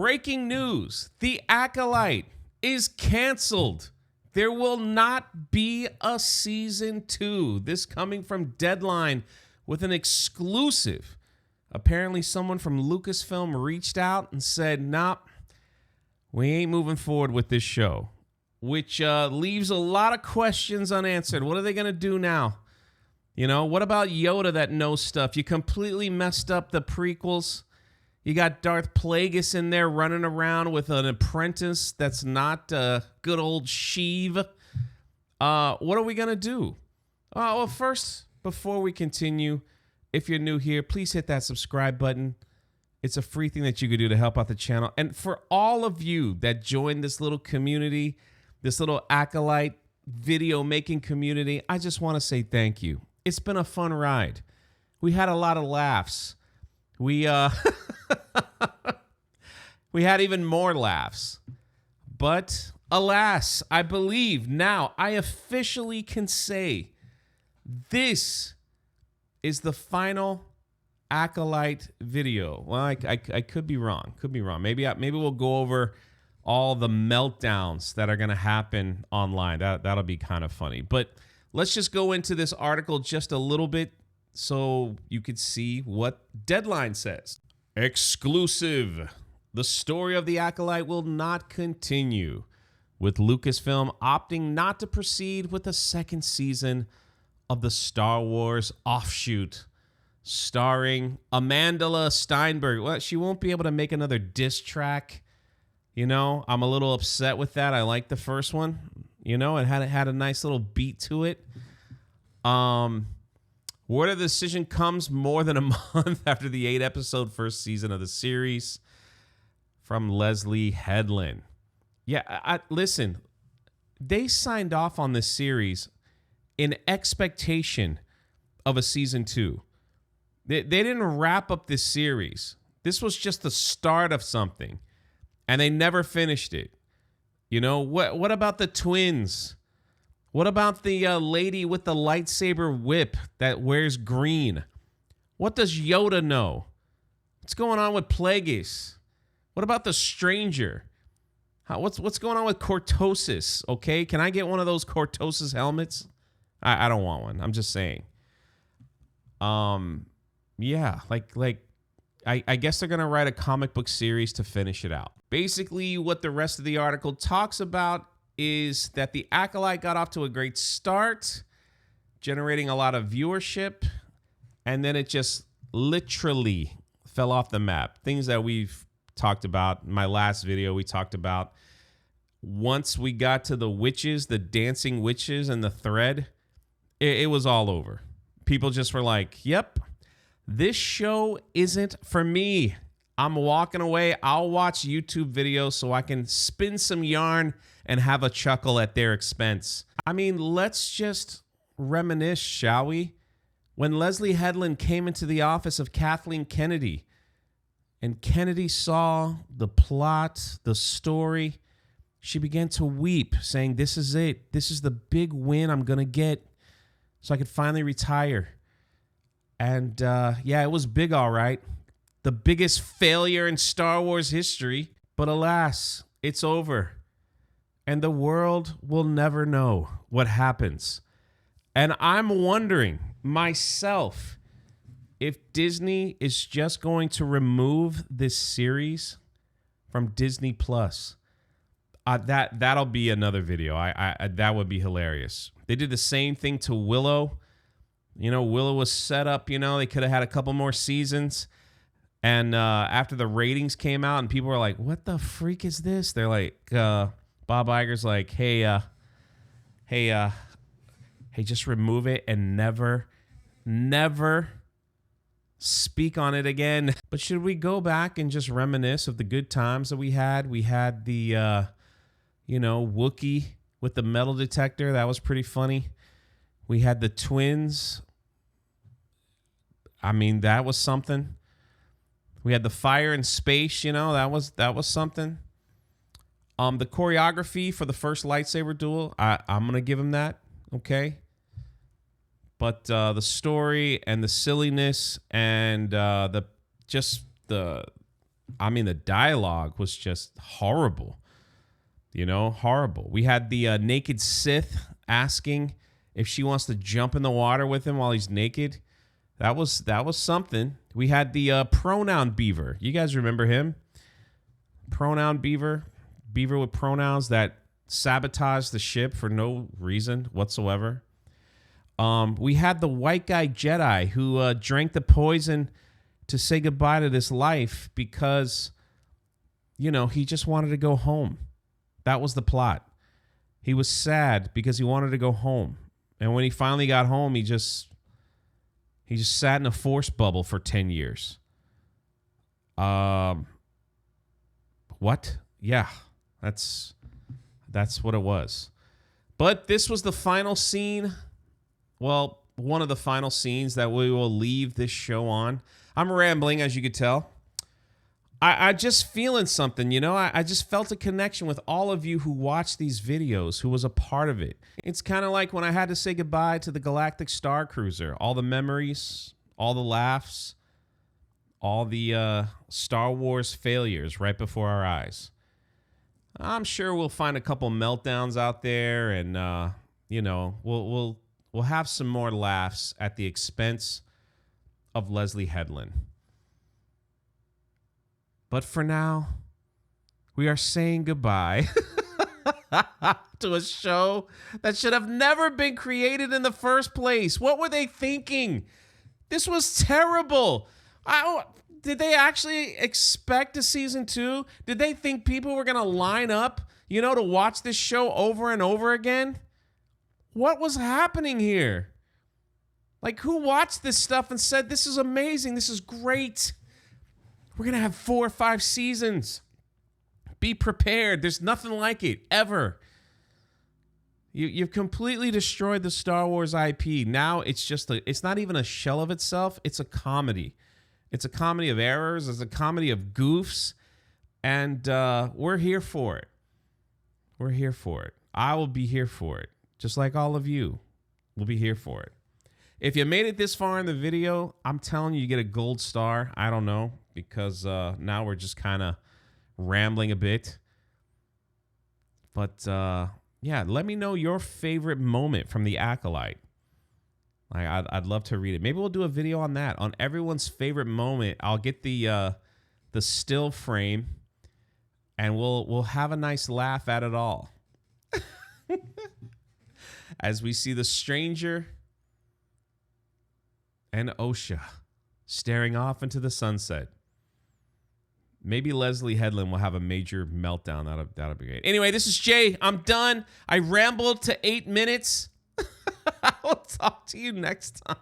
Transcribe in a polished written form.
Breaking news. The Acolyte is canceled. There will not be a season 2. This coming from Deadline with an exclusive. Apparently someone from Lucasfilm reached out and said, nah, we ain't moving forward with this show, which leaves a lot of questions unanswered. What are they going to do now? You know, what about Yoda that knows stuff? You completely messed up the prequels. You got Darth Plagueis in there running around with an apprentice that's not good old Sheev. What are we going to do? Well, first, before we continue, if you're new here, please hit that subscribe button. It's a free thing that you could do to help out the channel. And for all of you that joined this little community, this little Acolyte video making community, I just want to say thank you. It's been a fun ride. We had a lot of laughs. We we had even more laughs. But alas, I believe now I officially can say this is the final Acolyte video. Well, I could be wrong. Could be wrong. Maybe we'll go over all the meltdowns that are going to happen online. That'll be kind of funny. But let's just go into this article just a little bit so you could see what Deadline says. Exclusive. The story of the Acolyte will not continue, with Lucasfilm opting not to proceed with the second season of the Star Wars offshoot, starring Amandla Steinberg. Well, she won't be able to make another diss track. You know, I'm a little upset with that. I like the first one. You know, it had a nice little beat to it. Word of the decision comes more than a month after the 8-episode first season of the series from Leslie Headland. Yeah, listen, they signed off on this series in expectation of a season 2. They didn't wrap up this series. This was just the start of something, and they never finished it. You know, what about the twins? What about the lady with the lightsaber whip that wears green? What does Yoda know? What's going on with Plagueis? What about the stranger? What's going on with Cortosis? Okay, can I get one of those Cortosis helmets? I don't want one. I'm just saying. Yeah, I guess they're gonna write a comic book series to finish it out. Basically, what the rest of the article talks about is that the Acolyte got off to a great start, generating a lot of viewership, and then it just literally fell off the map. Things that we've talked about. In my last video, we talked about once we got to the witches, the dancing witches and the thread, it was all over. People just were like, yep, this show isn't for me. I'm walking away. I'll watch YouTube videos so I can spin some yarn and have a chuckle at their expense. I mean, let's just reminisce, shall we? When Leslie Headland came into the office of Kathleen Kennedy, and Kennedy saw the plot, the story, she began to weep, saying, this is it. This is the big win I'm going to get so I could finally retire. And yeah, it was big, all right. The biggest failure in Star Wars history. But alas, it's over. And the world will never know what happens. And I'm wondering myself if Disney is just going to remove this series from Disney Plus. That'll be another video. That would be hilarious. They did the same thing to Willow. You know, Willow was set up, you know, they could have had a couple more seasons. And after the ratings came out and people were like, what the freak is this? They're like, Bob Iger's like, hey, just remove it and never speak on it again. But should we go back and just reminisce of the good times that we had? We had the, Wookiee with the metal detector. That was pretty funny. We had the twins. I mean, that was something. We had the fire in space, you know, that was something. The choreography for the first lightsaber duel, I'm going to give him that, okay? But the story and the silliness and the I mean, the dialogue was just horrible. Horrible. We had the naked Sith asking if she wants to jump in the water with him while he's naked. That was something. We had the pronoun beaver. You guys remember him? Pronoun beaver. Beaver with pronouns that sabotaged the ship for no reason whatsoever. We had the white guy Jedi who drank the poison to say goodbye to this life because, he just wanted to go home. That was the plot. He was sad because he wanted to go home. And when he finally got home, he just sat in a force bubble for 10 years. What? Yeah, that's what it was. But this was the final scene. Well, one of the final scenes that we will leave this show on. I'm rambling, as you could tell. I just feeling something, I just felt a connection with all of you who watched these videos, who was a part of it. It's kind of like when I had to say goodbye to the Galactic Star Cruiser. All the memories, all the laughs, all the Star Wars failures right before our eyes. I'm sure we'll find a couple meltdowns out there, and we'll have some more laughs at the expense of Leslie Headland. But for now, we are saying goodbye to a show that should have never been created in the first place. What were they thinking? This was terrible. Did they actually expect a season 2? Did they think people were going to line up, to watch this show over and over again? What was happening here? Like, who watched this stuff and said, this is amazing, this is great? We're going to have 4 or 5 seasons. Be prepared. There's nothing like it, ever. You've completely destroyed the Star Wars IP. Now it's not even a shell of itself. It's a comedy. It's a comedy of errors. It's a comedy of goofs. And we're here for it. We're here for it. I will be here for it. Just like all of you will be here for it. If you made it this far in the video, I'm telling you, you get a gold star. I don't know, because now we're just kind of rambling a bit. But yeah, let me know your favorite moment from the Acolyte. I'd love to read it. Maybe we'll do a video on that, on everyone's favorite moment. I'll get the still frame, and we'll have a nice laugh at it all. As we see the stranger and Osha staring off into the sunset. Maybe Leslie Headland will have a major meltdown. That'll be great. Anyway, this is Jay. I'm done. I rambled to 8 minutes. I will talk to you next time.